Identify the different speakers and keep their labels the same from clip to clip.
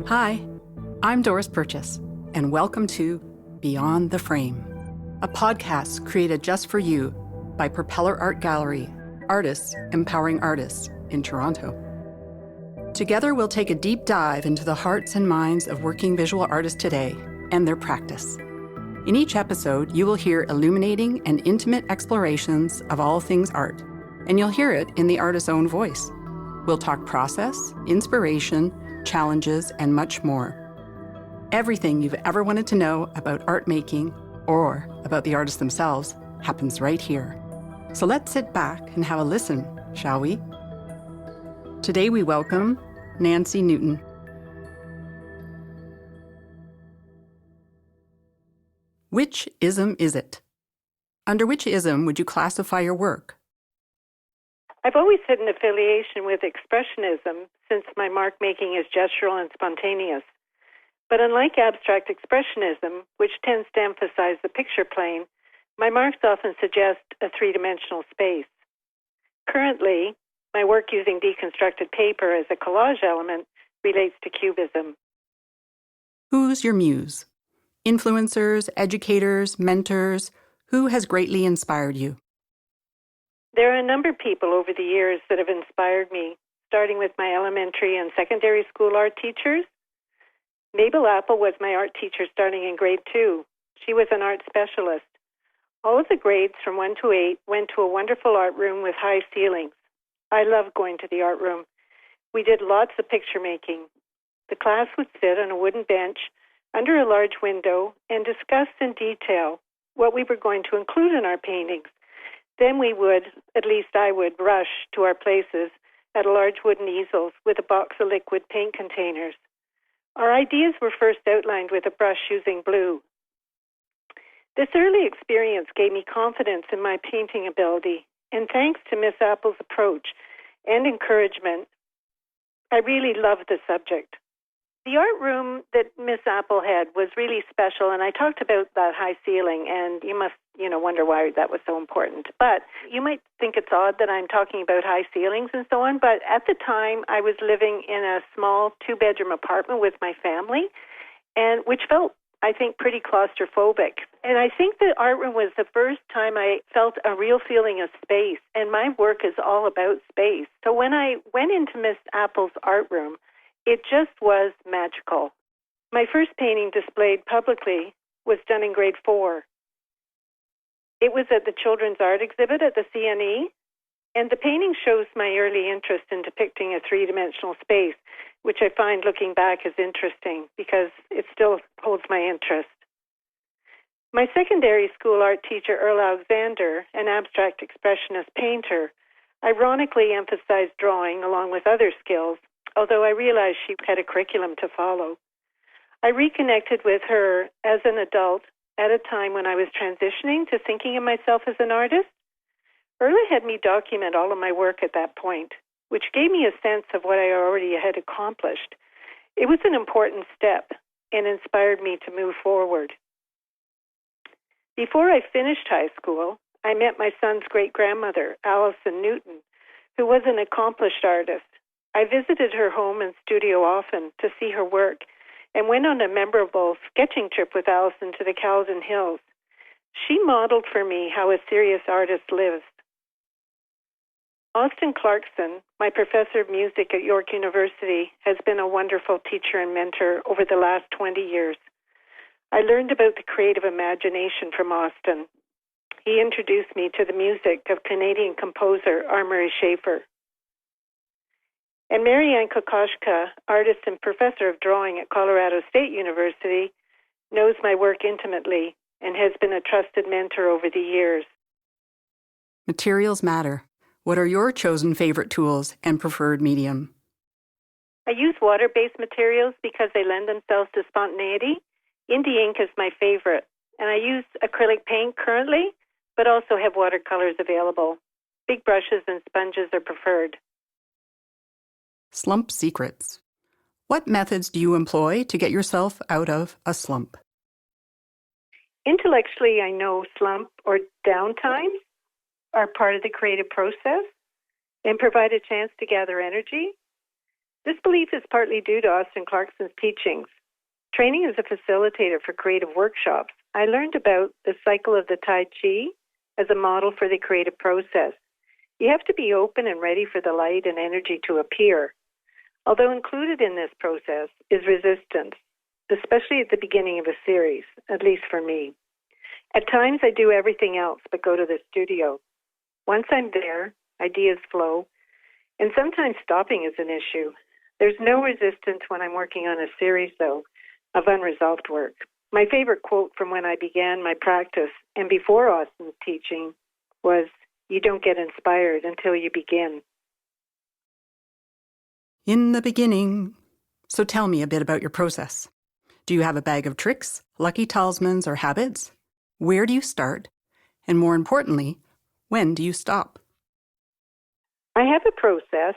Speaker 1: Hi, I'm Doris Purchase, and welcome to Beyond the Frame, a podcast created just for you by Propeller Art Gallery, artists empowering artists in Toronto. Together, we'll take a deep dive into the hearts and minds of working visual artists today and their practice. In each episode, you will hear illuminating and intimate explorations of all things art, and you'll hear it in the artist's own voice. We'll talk process, inspiration, challenges, and much more. Everything you've ever wanted to know about art making or about the artists themselves happens right here. So let's sit back and have a listen, shall we? Today we welcome Nancy Newton. Which ism is it? Under which ism would you classify your work?
Speaker 2: I've always had an affiliation with Expressionism since my mark making is gestural and spontaneous. But unlike abstract Expressionism, which tends to emphasize the picture plane, my marks often suggest a three-dimensional space. Currently, my work using deconstructed paper as a collage element relates to cubism.
Speaker 1: Who's your muse? Influencers, educators, mentors, who has greatly inspired you?
Speaker 2: There are a number of people over the years that have inspired me, starting with my elementary and secondary school art teachers. Mabel Apple was my art teacher starting in grade 2. She was an art specialist. All of the grades from 1 to 8 went to a wonderful art room with high ceilings. I loved going to the art room. We did lots of picture making. The class would sit on a wooden bench under a large window and discuss in detail what we were going to include in our paintings. Then we would, at least I would, rush to our places at large wooden easels with a box of liquid paint containers. Our ideas were first outlined with a brush using blue. This early experience gave me confidence in my painting ability, and thanks to Miss Apple's approach and encouragement, I really loved the subject. The art room that Miss Apple had was really special, and I talked about that high ceiling, and you must, wonder why that was so important. But you might think it's odd that I'm talking about high ceilings and so on, but at the time I was living in a small 2-bedroom apartment with my family, and which felt, I think, pretty claustrophobic. And I think the art room was the first time I felt a real feeling of space, and my work is all about space. So when I went into Miss Apple's art room, it just was magical. My first painting displayed publicly was done in grade 4. It was at the Children's Art Exhibit at the CNE, and the painting shows my early interest in depicting a three-dimensional space, which I find looking back is interesting because it still holds my interest. My secondary school art teacher, Earl Alexander, an abstract expressionist painter, ironically emphasized drawing along with other skills, although I realized she had a curriculum to follow. I reconnected with her as an adult at a time when I was transitioning to thinking of myself as an artist. Early had me document all of my work at that point, which gave me a sense of what I already had accomplished. It was an important step and inspired me to move forward. Before I finished high school, I met my son's great-grandmother, Allison Newton, who was an accomplished artist. I visited her home and studio often to see her work and went on a memorable sketching trip with Allison to the Caledon Hills. She modeled for me how a serious artist lives. Austin Clarkson, my professor of music at York University, has been a wonderful teacher and mentor over the last 20 years. I learned about the creative imagination from Austin. He introduced me to the music of Canadian composer Armory Schaefer. And Marianne Kokoschka, artist and professor of drawing at Colorado State University, knows my work intimately and has been a trusted mentor over the years.
Speaker 1: Materials matter. What are your chosen favorite tools and preferred medium?
Speaker 2: I use water-based materials because they lend themselves to spontaneity. Indie ink is my favorite, and I use acrylic paint currently, but also have watercolors available. Big brushes and sponges are preferred.
Speaker 1: Slump secrets. What methods do you employ to get yourself out of a slump?
Speaker 2: Intellectually, I know slump or downtime are part of the creative process and provide a chance to gather energy. This belief is partly due to Austin Clarkson's teachings. Training as a facilitator for creative workshops, I learned about the cycle of the Tai Chi as a model for the creative process. You have to be open and ready for the light and energy to appear. Although included in this process is resistance, especially at the beginning of a series, at least for me. At times I do everything else but go to the studio. Once I'm there, ideas flow, and sometimes stopping is an issue. There's no resistance when I'm working on a series, though, of unresolved work. My favorite quote from when I began my practice and before Austin's teaching was, "You don't get inspired until you begin."
Speaker 1: In the beginning. So tell me a bit about your process. Do you have a bag of tricks, lucky talismans, or habits? Where do you start? And more importantly, when do you stop?
Speaker 2: I have a process.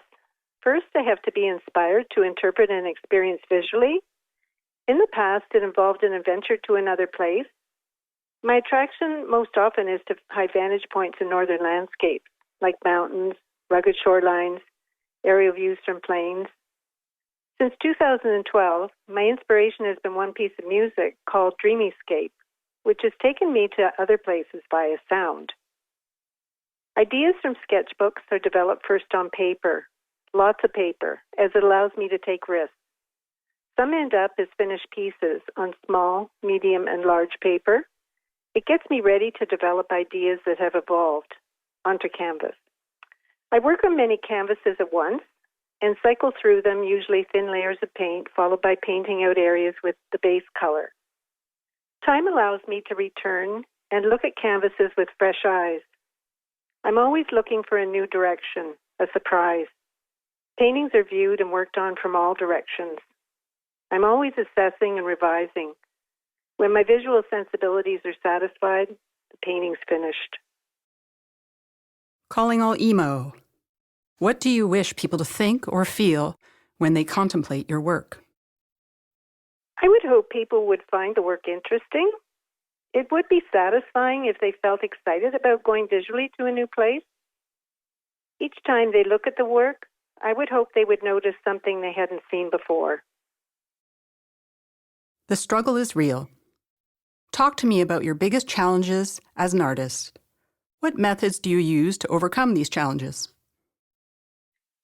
Speaker 2: First, I have to be inspired to interpret and experience visually. In the past, it involved an adventure to another place. My attraction most often is to high vantage points in northern landscapes, like mountains, rugged shorelines, aerial views from plains. Since 2012, my inspiration has been one piece of music called Dreamyscape, which has taken me to other places via sound. Ideas from sketchbooks are developed first on paper, lots of paper, as it allows me to take risks. Some end up as finished pieces on small, medium, and large paper. It gets me ready to develop ideas that have evolved onto canvas. I work on many canvases at once and cycle through them, usually thin layers of paint, followed by painting out areas with the base color. Time allows me to return and look at canvases with fresh eyes. I'm always looking for a new direction, a surprise. Paintings are viewed and worked on from all directions. I'm always assessing and revising. When my visual sensibilities are satisfied, the painting's finished.
Speaker 1: Calling all emo. What do you wish people to think or feel when they contemplate your work?
Speaker 2: I would hope people would find the work interesting. It would be satisfying if they felt excited about going visually to a new place. Each time they look at the work, I would hope they would notice something they hadn't seen before.
Speaker 1: The struggle is real. Talk to me about your biggest challenges as an artist. What methods do you use to overcome these challenges?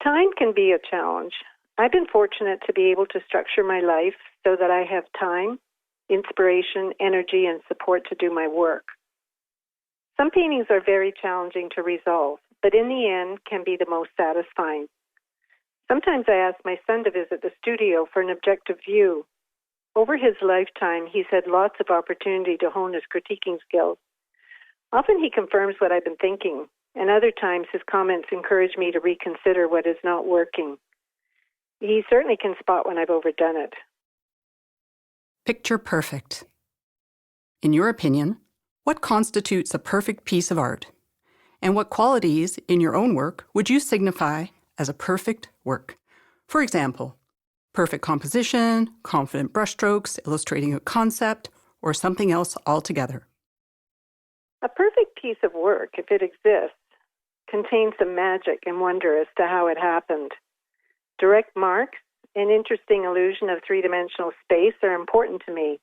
Speaker 2: Time can be a challenge. I've been fortunate to be able to structure my life so that I have time, inspiration, energy, and support to do my work. Some paintings are very challenging to resolve, but in the end can be the most satisfying. Sometimes I ask my son to visit the studio for an objective view. Over his lifetime, he's had lots of opportunity to hone his critiquing skills. Often he confirms what I've been thinking, and other times his comments encourage me to reconsider what is not working. He certainly can spot when I've overdone it.
Speaker 1: Picture perfect. In your opinion, what constitutes a perfect piece of art? And what qualities in your own work would you signify as a perfect work? For example, perfect composition, confident brushstrokes illustrating a concept, or something else altogether.
Speaker 2: A perfect piece of work, if it exists, contains some magic and wonder as to how it happened. Direct marks, an interesting illusion of three-dimensional space are important to me.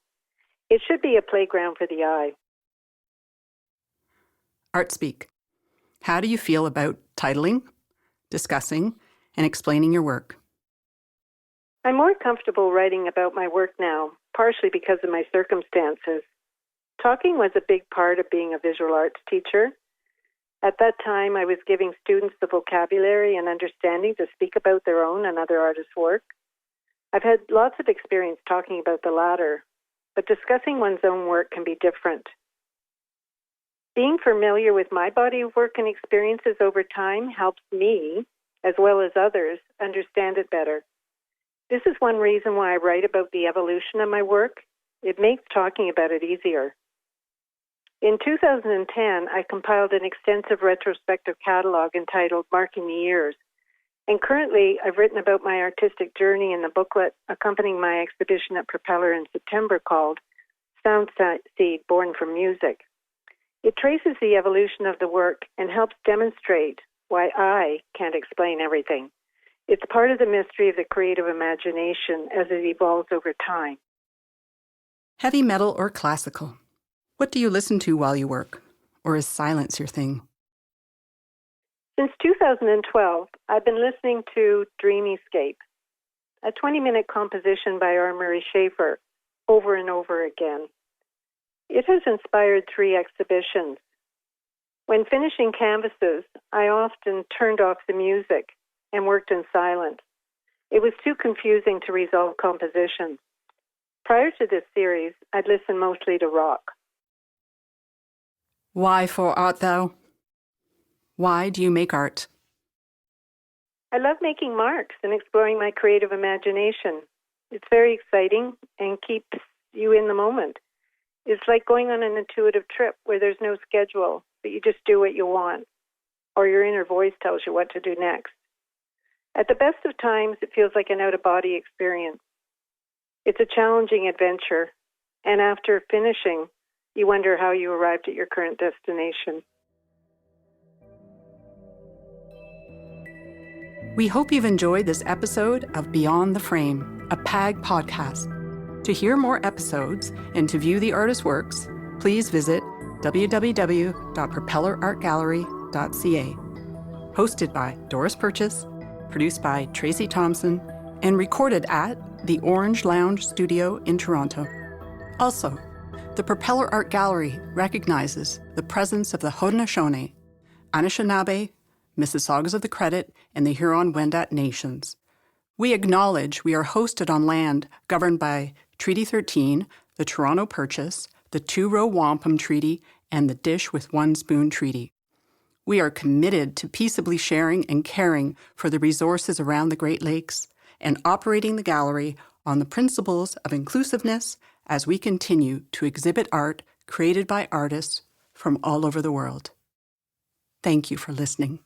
Speaker 2: It should be a playground for the eye.
Speaker 1: Art Speak. How do you feel about titling, discussing, and explaining your work?
Speaker 2: I'm more comfortable writing about my work now, partially because of my circumstances. Talking was a big part of being a visual arts teacher. At that time, I was giving students the vocabulary and understanding to speak about their own and other artists' work. I've had lots of experience talking about the latter, but discussing one's own work can be different. Being familiar with my body of work and experiences over time helps me, as well as others, understand it better. This is one reason why I write about the evolution of my work. It makes talking about it easier. In 2010, I compiled an extensive retrospective catalog entitled Marking the Years, and currently I've written about my artistic journey in the booklet accompanying my exhibition at Propeller in September called Sound Seed Born from Music. It traces the evolution of the work and helps demonstrate why I can't explain everything. It's part of the mystery of the creative imagination as it evolves over time.
Speaker 1: Heavy metal or classical? What do you listen to while you work? Or is silence your thing?
Speaker 2: Since 2012, I've been listening to Dreamyscape, a 20-minute composition by R. Murray Schafer, over and over again. It has inspired 3 exhibitions. When finishing canvases, I often turned off the music and worked in silence. It was too confusing to resolve compositions. Prior to this series, I'd listen mostly to rock.
Speaker 1: Why for art thou? Why do you make art?
Speaker 2: I love making marks and exploring my creative imagination. It's very exciting and keeps you in the moment. It's like going on an intuitive trip where there's no schedule, but you just do what you want, or your inner voice tells you what to do next. At the best of times, it feels like an out-of-body experience. It's a challenging adventure, and after finishing, you wonder how you arrived at your current destination.
Speaker 1: We hope you've enjoyed this episode of Beyond the Frame, a PAG podcast. To hear more episodes and to view the artist's works, please visit www.propellerartgallery.ca. Hosted by Doris Purchase, produced by Tracy Thomson, and recorded at the Orange Lounge Studio in Toronto. Also, the Propeller Art Gallery recognizes the presence of the Haudenosaunee, Anishinaabe, Mississaugas of the Credit, and the Huron-Wendat nations. We acknowledge we are hosted on land governed by Treaty 13, the Toronto Purchase, the Two-Row Wampum Treaty, and the Dish with One Spoon Treaty. We are committed to peaceably sharing and caring for the resources around the Great Lakes and operating the gallery on the principles of inclusiveness as we continue to exhibit art created by artists from all over the world. Thank you for listening.